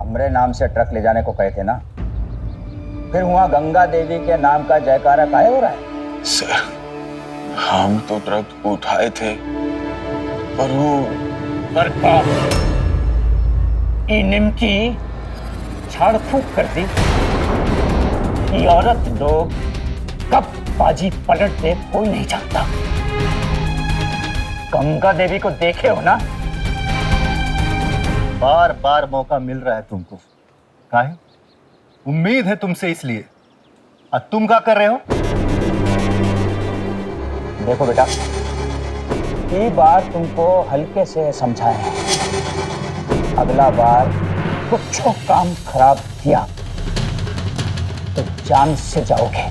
हमरे नाम से ट्रक ले जाने को कहे थे ना, फिर वहां गंगा देवी के नाम का जयकारा काहे हो रहा है? सर, हम तो ट्रक उठाए थे पर वो निमकी झाड़ फूक कर दी। ये औरत लोग कब बाजी पलट दे कोई नहीं जानता। गंगा देवी को देखे हो ना? बार बार मौका मिल रहा है तुमको, काहे? उम्मीद है तुमसे इसलिए। और तुम क्या कर रहे हो? देखो बेटा, ये बार तुमको हल्के से समझाए, अगला बार कुछ काम खराब किया तो जान से जाओगे।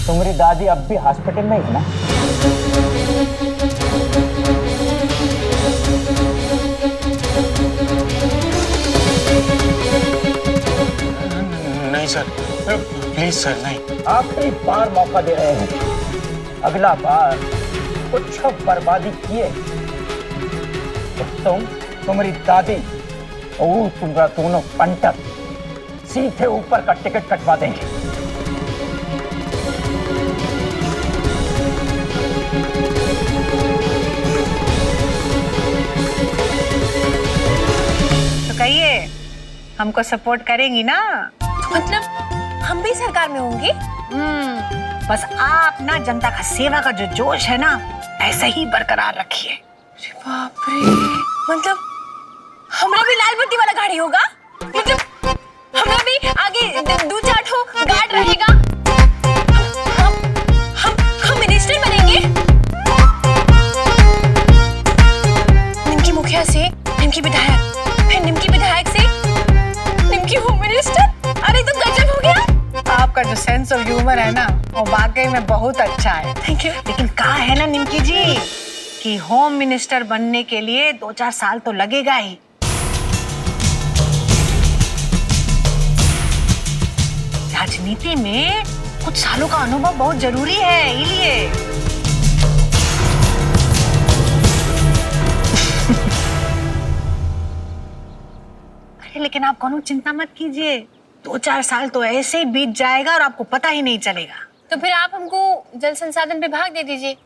तुम्हारी दादी अब भी हॉस्पिटल में ही है ना? नहीं सर, प्लीज सर नहीं। आखिरी बार मौका दे रहे हैं, अगला बार कुछ बर्बादी किए तो तुम्हारी दादी और तुम्हारा दोनों पंटक सीधे ऊपर का टिकट कटवा देंगे। तो कहिए, हमको सपोर्ट करेंगी ना? तो मतलब हम भी सरकार में होंगे? बस आप ना जनता का सेवा का जो जोश है ना, ऐसे ही बरकरार रखिए। बाप रे, मतलब हमरा भी लाल बत्ती वाला गाड़ी होगा? मतलब हमरा भी आगे दो चार ठो गार्ड रहेगा? हम मिनिस्टर बनेंगे? निमकी मुखिया से निमकी विधायक, फिर निमकी विधायक से निमकी होम मिनिस्टर। अरे तो गजब हो गया। आपका जो सेंस ऑफ ह्यूमर है ना, वो वाकई में बहुत अच्छा है। Thank you. लेकिन कहा है ना निमकी जी कि होम मिनिस्टर बनने के लिए 2-4 साल तो लगेगा ही। राजनीति में कुछ सालों का अनुभव बहुत जरूरी है, इसीलिए। अरे लेकिन आप कोनो चिंता मत कीजिए, 2-4 साल तो ऐसे ही बीत जाएगा और आपको पता ही नहीं चलेगा। तो फिर आप हमको जल संसाधन विभाग दे दीजिए।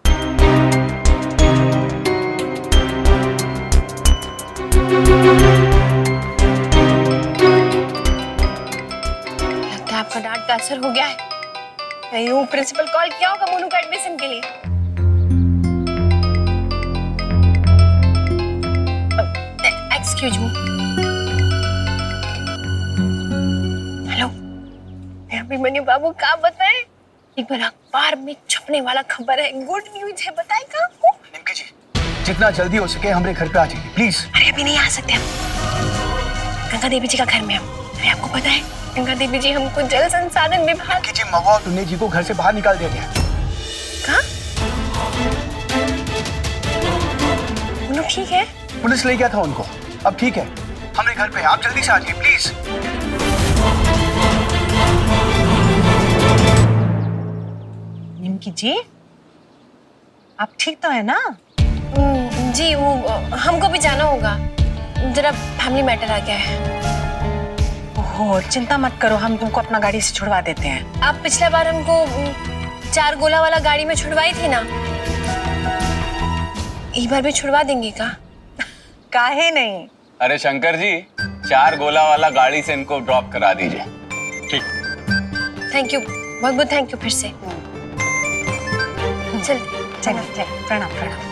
लगता है आपका डांट का असर हो गया है। कहीं वो प्रिंसिपल कॉल किया होगा मोनू का एडमिशन के लिए। Excuse me. हेलो, अभिमन्यु बाबू, का बताएं? एक बार अखबार में छपने वाला खबर है, गुड न्यूज है, बताएं का आपको? निमकी जी, जितना जल्दी हो सके हमारे घर पे आ जाइए प्लीज। अरे अभी नहीं आ सकते हम, गंगा देवी जी का घर में हम। अरे आपको पता है, गंगा देवी जी हमको जल संसाधन विभाग जी मवा और टुन्ने जी को घर से बाहर निकाल दिया गया। का? उन्होंने ठीक है? पुलिस ले गया था उनको, अब ठीक है। हमारे घर पे आप जल्दी से आ जाइए प्लीज। निमकी जी, आप ठीक तो है ना? जी, वो हमको भी जाना होगा, जरा फैमिली मैटर आ गया है। ओहो, चिंता मत करो, हम तुमको अपना गाड़ी से छुड़वा देते हैं। आप पिछला बार हमको 4 गोला वाला गाड़ी में छुड़वाई थी ना, इस बार भी छुड़वा देंगे का? काहे नहीं। अरे शंकर जी, 4 गोला वाला गाड़ी से इनको ड्रॉप करा दीजिए। ठीक। थैंक यू, बहुत बहुत थैंक यू फिर से। चल चलो, प्रणाम प्रणाम।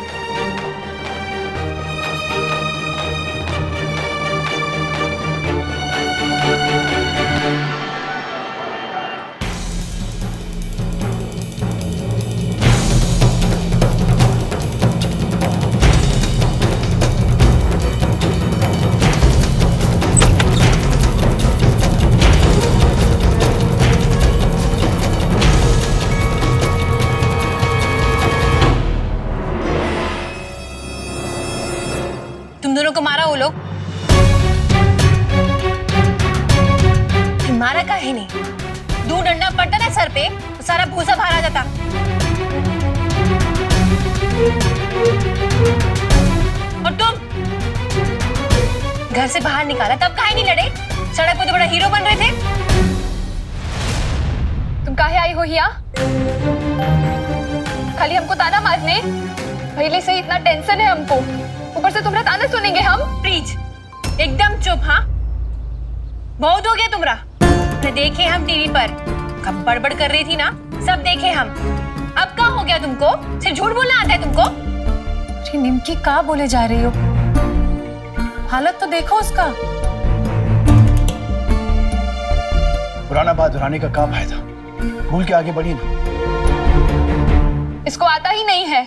तुम दोनों को मारा वो लोग? मारा का ही नहीं, 2 डंडा पड़ता ना सर पे तो सारा भूसा बाहर आ जाता। और तुम घर से बाहर निकाला तब काहे नहीं लड़े? सड़क पे तो बड़ा हीरो बन रहे थे। तुम काहे आई हो यहाँ? खाली हमको ताना मारने? पहले से ही इतना टेंशन है हमको, ऊपर से तुम्हारा ताना सुनेंगे हम? प्लीज एकदम चुप। हाँ, बहुत हो गया तुमरा। देखे हम टीवी पर कब बड़बड़ कर रही थी ना, सब देखे हम। अब क्या हो गया तुमको? सिर्फ झूठ बोलना आता है तुमको? अरे निमकी क्या बोले जा रही हो? हालत तो देखो उसका। पुराना बात दोहराने का क्या फायदा? भूल के आगे बढ़ी ना। इसको आता ही नहीं है।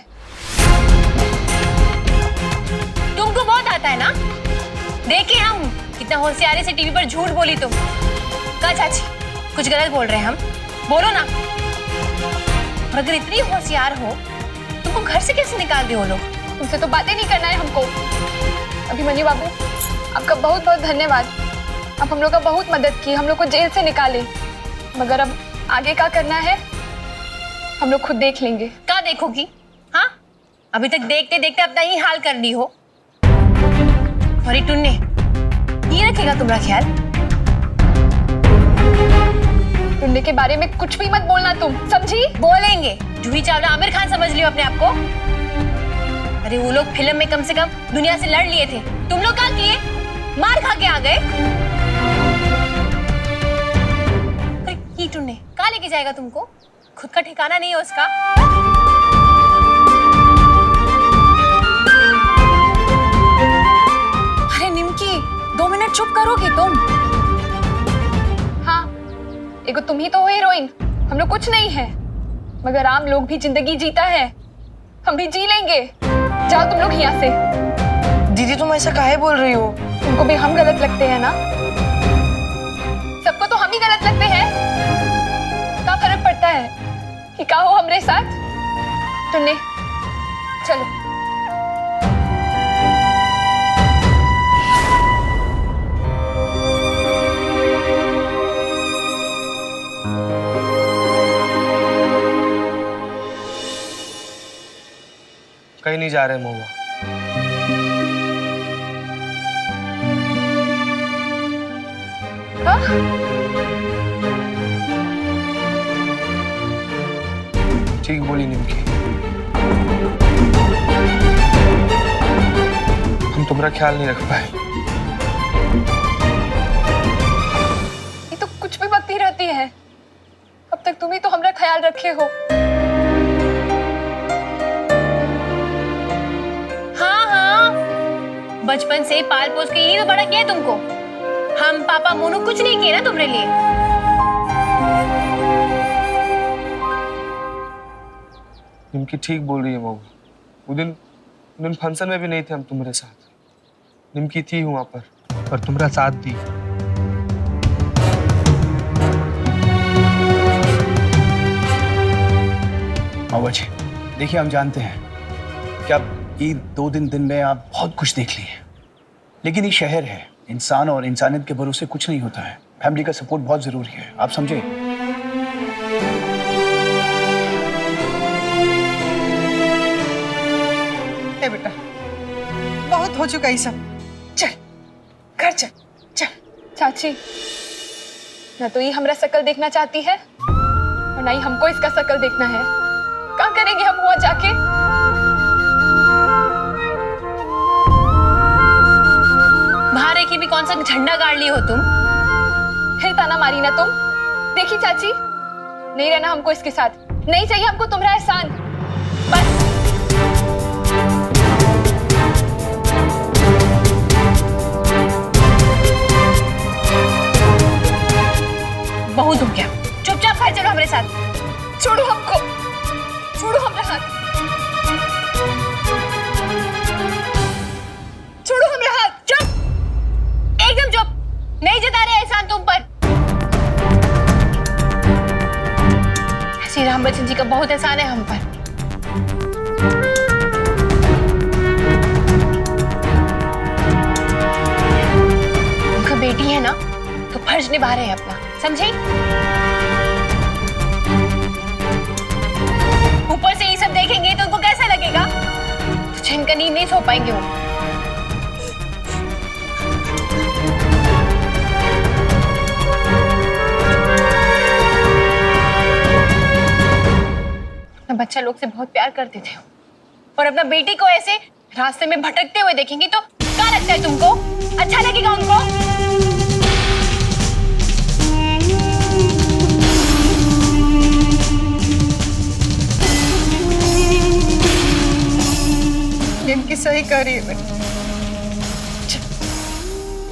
तुमको बहुत आता है ना? देखे हम कितना होशियारी से टीवी पर झूठ बोली तुम। का चाची कुछ गलत बोल रहे हैं हम? बोलो ना। और अगर इतनी होशियार हो तुमको घर से कैसे निकाल दिए वो लोग? तुमसे तो बातें नहीं करना है हमको। अभिमन्यु बाबू, आपका बहुत बहुत धन्यवाद। आप हम लोग का बहुत मदद की, हम लोग को जेल से निकाले। मगर अब आगे क्या करना है हम लोग खुद देख लेंगे। क्या देखोगी? हाँ, अभी तक देखते देखते अपना ही हाल कर ली हो। और ये टुन्ने, ये रखेगा तुम्हारा ख्याल? टुन्ने के बारे में कुछ भी मत बोलना तुम, समझी? बोलेंगे। जूही चावला आमिर खान समझ लियो अपने आप को। अरे वो लोग फिल्म में कम से कम दुनिया से लड़ लिए थे, तुम लोग क्या किए? मार खा के आ गए। अरे ये टुन्ने कहाँ लेके जाएगा तुमको? खुद का ठिकाना नहीं है उसका। अरे निमकी 2 मिनट चुप करोगी तुम? हाँ, एगो तुम ही तो हो हीरोइन, हम लोग कुछ नहीं है। मगर आम लोग भी जिंदगी जीता है, हम भी जी लेंगे। जाओ तुम लोग यहाँ से। दीदी तुम ऐसा काहे बोल रही हो? तुमको भी हम गलत लगते हैं ना? सबको तो हम ही गलत लगते हैं। क्या फर्क पड़ता है कि का हो हमरे साथ? टुन्ने चलो। कहीं नहीं जा रहे महुआ। हाँ? ठीक बोली निमकी, हम तुम्हारा ख्याल नहीं रख पाए। ये तो कुछ भी बकती रहती है। अब तक तुम ही तो हमारा ख्याल रखे हो। हाँ हाँ, बचपन से पाल पोस के यही तो बड़ा किया है तुमको। हम पापा मोनू कुछ नहीं किए ना तुम्हारे लिए। निमकी ठीक बोल रही है महुआ। वो दिन फंक्शन में भी नहीं थे हम तुम्हारे साथ। निमकी थी वहां पर तुम्हारा साथ दी। महुआ जी, देखिए हम जानते हैं कि आप ये 2 दिन में आप बहुत कुछ देख लिए, लेकिन ये शहर है, इंसान और इंसानियत के भरोसे कुछ नहीं होता है। फैमिली का सपोर्ट बहुत जरूरी है, आप समझे? ए बेटा, बहुत हो चुका ये सब। चल घर चल चल। चाची, ना तो ये हमारा शकल देखना चाहती है और ना ही हमको इसका शकल देखना है। क्या करेंगे हम वहां जाके? बाहर रह के भी कौन सा झंडा गाड़ ली हो तुम? फिर ताना मारी ना तुम। देखी चाची, नहीं रहना हमको इसके साथ। नहीं चाहिए हमको तुम्हारा एहसान। बस। बहुत हो गया, चुपचाप घर चलो हमारे साथ। छोड़ो हमको, छोड़ो हमारा हाथ, छोड़ो हमारा हाथ। चुप, एकदम चुप। नहीं जता रहे एहसान तुम पर। श्री राम बच्चन जी का बहुत एहसान है हम पर। उनका बेटी है ना, तो फर्ज निभा रहे हैं अपना, समझे? ऊपर से ये सब देखेंगे तो उनको कैसा लगेगा? तो चैन का नींद नहीं सो पाएंगे वो। मैं बच्चा लोग से बहुत प्यार करते थे और अपना बेटी को ऐसे रास्ते में भटकते हुए देखेंगी तो क्या लगता है तुमको? अच्छा लगेगा उनको? इनकी सही कह रही है बेटी।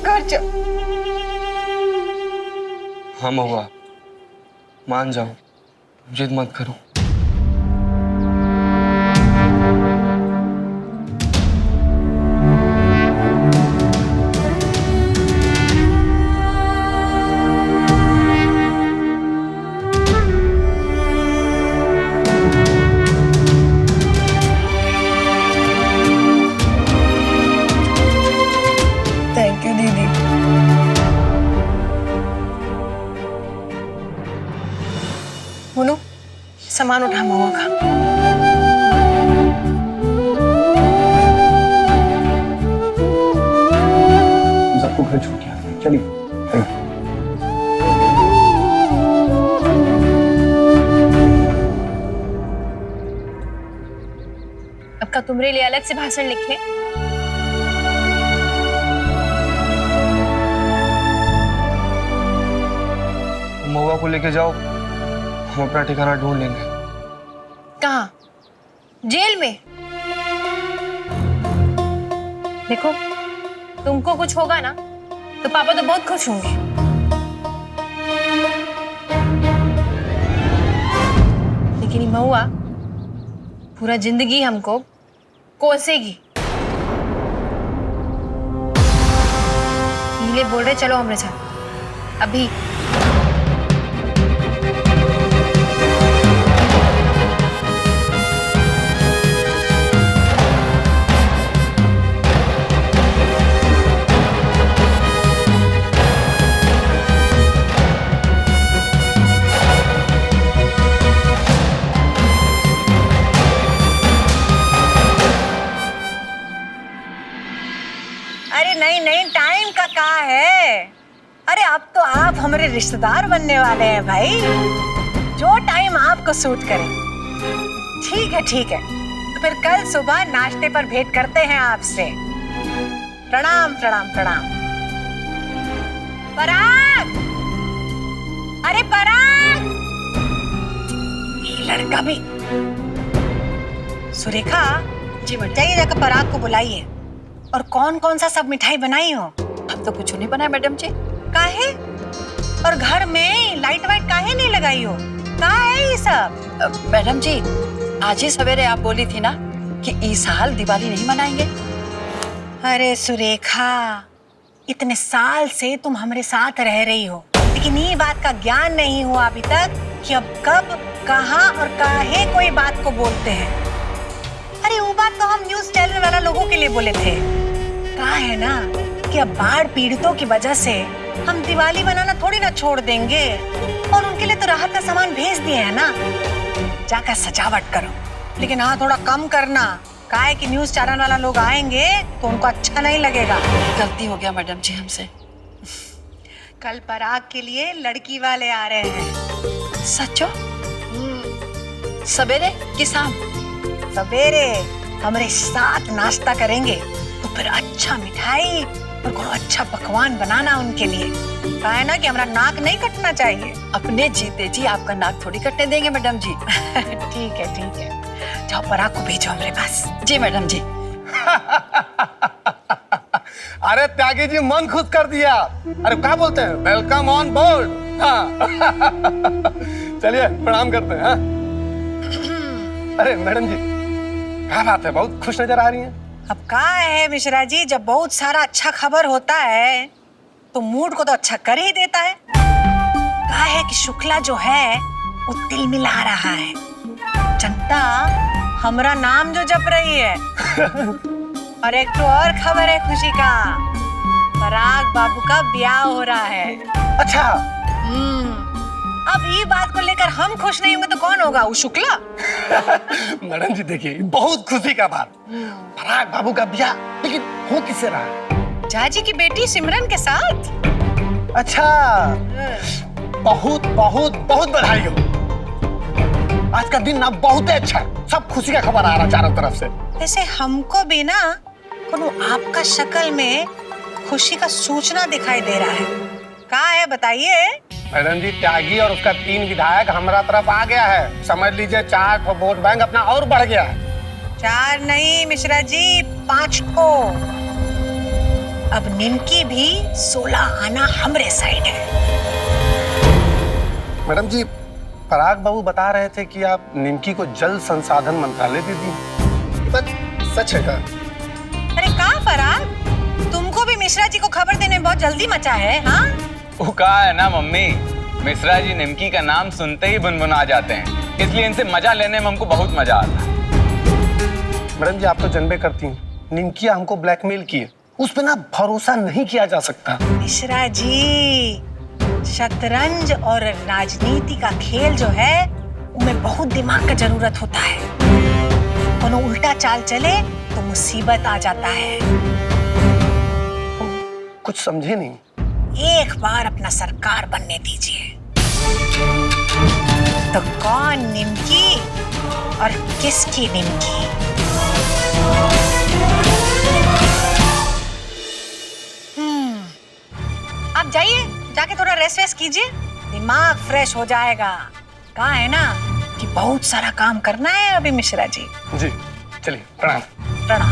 घर जा। हाँ महुआ, मान जाओ, जिद मत करो। थैंक यू दीदी। मोनू, सामान उठा महुआ का। हम सबको घर छोड़ के आते हैं, चलिए। अब का तुम्हारे लिए अलग से भाषण लिखे? महुआ को लेके जाओ, हम अपना ठिकाना ढूंढ लेंगे। कहाँ? जेल में? देखो, तुमको कुछ होगा ना तो पापा तो बहुत खुश होंगे। लेकिन ये महुआ पूरा जिंदगी हमको कोसेगी। नीले बोल रहे चलो हमारे साथ अभी। अरे नहीं नहीं, टाइम का कहा है। अरे अब तो आप हमारे रिश्तेदार बनने वाले हैं भाई, जो टाइम आपको सूट करे। ठीक है ठीक है, तो फिर कल सुबह नाश्ते पर भेंट करते हैं आपसे। प्रणाम प्रणाम प्रणाम। पराग, अरे पराग, ये लड़का भी। सुरेखा जी, जाइए जाकर पराग को बुलाइए। और कौन कौन सा सब मिठाई बनाई हो? अब तो कुछ नहीं बनाया मैडम जी। काहे? और घर में लाइट वाइट काहे नहीं लगाई हो? कहाँ है ये सब? मैडम जी, आज ही सवेरे आप बोली थी ना कि इस साल दिवाली नहीं मनाएंगे। अरे सुरेखा, इतने साल से तुम हमारे साथ रह रही हो, लेकिन ये बात का ज्ञान नहीं हुआ अभी तक कि अब कब, कहाँ और काहे कोई बात को बोलते हैं। अरे वो बात तो हम न्यूज चैनल वाला लोगों के लिए बोले थे। कहा है ना कि अब बाढ़ पीड़ितों की वजह से हम दिवाली मनाना थोड़ी ना छोड़ देंगे, और उनके लिए तो राहत का सामान भेज दिए है ना। जाकर सजावट करो, लेकिन हाँ थोड़ा कम करना। कहा है कि न्यूज चैनल वाला लोग आएंगे तो उनको अच्छा नहीं लगेगा। गलती हो गया मैडम जी हमसे। कल पराग के लिए लड़की वाले आ रहे हैं। सचो? सवेरे कि शाम? सवेरे हमारे साथ नाश्ता करेंगे, तो फिर अच्छा मिठाई और कोई अच्छा पकवान बनाना उनके लिए। कहा है ना कि हमारा नाक नहीं कटना चाहिए। अपने जीते जी आपका नाक थोड़ी कटने देंगे मैडम जी। ठीक है ठीक है, जाओ पराग को भेजो हमारे पास। जी मैडम जी। अरे त्यागी जी, मन खुश कर दिया। अरे क्या बोलते हैं, वेलकम ऑन बोर्ड। हाँ। चलिए प्रणाम करते हैं। हाँ? अरे मैडम जी, क्या बात है, बहुत खुश नजर आ रही हैं। अब कहा है मिश्रा जी, जब बहुत सारा अच्छा खबर होता है तो मूड को तो अच्छा कर ही देता है। कहा है कि शुक्ला जो है वो तिल मिला रहा है। जनता हमारा नाम जो जप रही है। और एक तो और खबर है खुशी का, पराग बाबू का ब्याह हो रहा है। अच्छा। अब ये बात को लेकर हम खुश नहीं होंगे तो कौन होगा? वो शुक्ला। मैडम जी देखिए, बहुत खुशी का बात, पराग बाबू का ब्याह, लेकिन हो किससे रहा? जाजी की बेटी सिमरन के साथ। अच्छा, बहुत बहुत बहुत बधाई हो। आज का दिन ना बहुत ही अच्छा है, सब खुशी का खबर आ रहा चारों तरफ से। वैसे हमको भी ना कोनो आपका शक्ल में खुशी का सूचना दिखाई दे रहा है। कहाँ है बताइए? मैडम जी, त्यागी और उसका 3 विधायक हमारा तरफ आ गया है। समझ लीजिए 4 ठो वोट बैंक अपना और बढ़ गया है। 4 नहीं मिश्रा जी, 5 को। अब निमकी भी 16 आना हमरे साइड है। मैडम जी, पराग बाबू बता रहे थे कि आप निमकी को जल संसाधन मंत्रालय दे दी। बात सच है क्या? अरे कहाँ पराग, तुमको भी मिश्रा जी को खबर देने में बहुत जल्दी मचा है। हाँ, वो कहा है ना मम्मी, मिश्रा जी निमकी का नाम सुनते ही बुनबुना जाते हैं, इसलिए इनसे मजा लेने में हमको बहुत मजा आता है। मैडम जी, आप तो जनबे करती हैं, निमकिया हमको ब्लैकमेल किए, उस पे ना भरोसा नहीं किया जा सकता। मिश्रा जी, शतरंज और राजनीति का खेल जो है उनमें बहुत दिमाग का जरूरत होता है। कोनो उल्टा चाल चले तो मुसीबत आ जाता है। कुछ समझे नहीं। एक बार अपना सरकार बनने दीजिए, तो कौन निमकी और किसकी निमकी। आप जाइए, जाके थोड़ा रेस्ट वेस्ट कीजिए, दिमाग फ्रेश हो जाएगा। कहा है ना कि बहुत सारा काम करना है अभी मिश्रा जी। जी चलिए, प्रणाम। प्रणाम।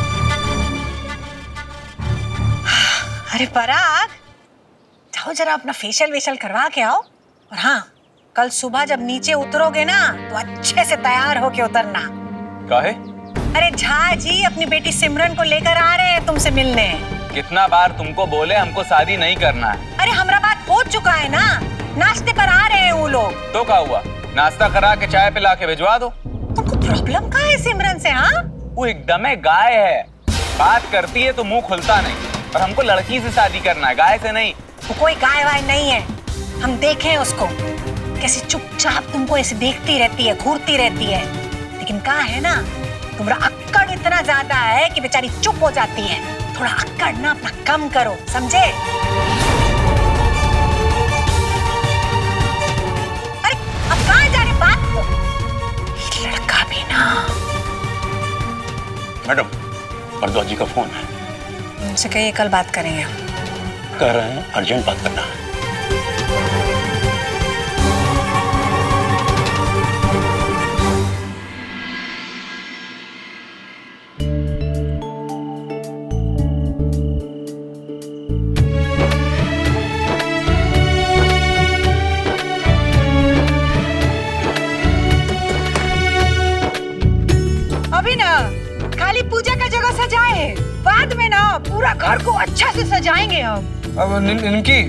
अरे पराग, जाओ जरा अपना फेशियल वेशियल करवा के आओ। और हाँ, कल सुबह जब नीचे उतरोगे ना तो अच्छे से तैयार होके उतरना। काहे? अरे झा जी अपनी बेटी सिमरन को लेकर आ रहे हैं तुमसे मिलने। कितना बार तुमको बोले हमको शादी नहीं करना है। अरे हमारा बात हो चुका है ना, नाश्ते पर आ रहे हैं वो लोग। तो क्या हुआ, नाश्ता करा के चाय पिला के भिजवा दो। तुमको प्रॉब्लम कहाँ है सिमरन से? हाँ, वो एकदम गाय है, बात करती है तो मुंह खुलता नहीं, और हमको लड़की से शादी करना है, गाय से नहीं। वो कोई गाय वाय नहीं है, हम देखे उसको कैसे चुपचाप तुमको ऐसे देखती रहती है, घूरती रहती है। लेकिन कहा है ना, तुम्हारा अक्कड़ इतना ज्यादा है कि बेचारी चुप हो जाती है। थोड़ा अक्कड़ ना अपना कम करो, समझे? अरे अब कहाँ जा रहे बात को? ये लड़का भी ना। मैडम, भरद्वाज जी का फोन है। उनसे कहिए कल बात करेंगे। कह रहे हैं अर्जेंट बात करना है। अभी ना खाली पूजा का जगह सजाए, बाद में ना पूरा घर को अच्छा से सजाएंगे हम। अब निमकी,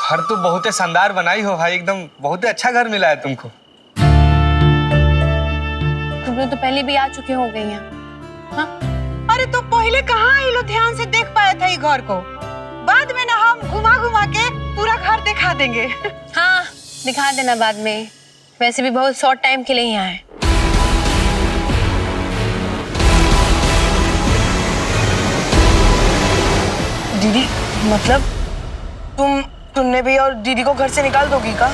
घर तो बहुत ही शानदार बनाई हो भाई, एकदम बहुत ही अच्छा घर मिला है तुमको। तुम लोग तो पहले भी आ चुके हो गई हैं। हाँ? अरे तो पहले कहाँ ये लोग ध्यान से देख पाए थे घर को, बाद में ना हम घुमा घुमा के पूरा घर दिखा देंगे। हाँ, दिखा देना बाद में, वैसे भी बहुत शॉर्ट टाइम के लिए यहाँ है। दीदी, मतलब तुमने भी और दीदी को घर से निकाल दोगी का?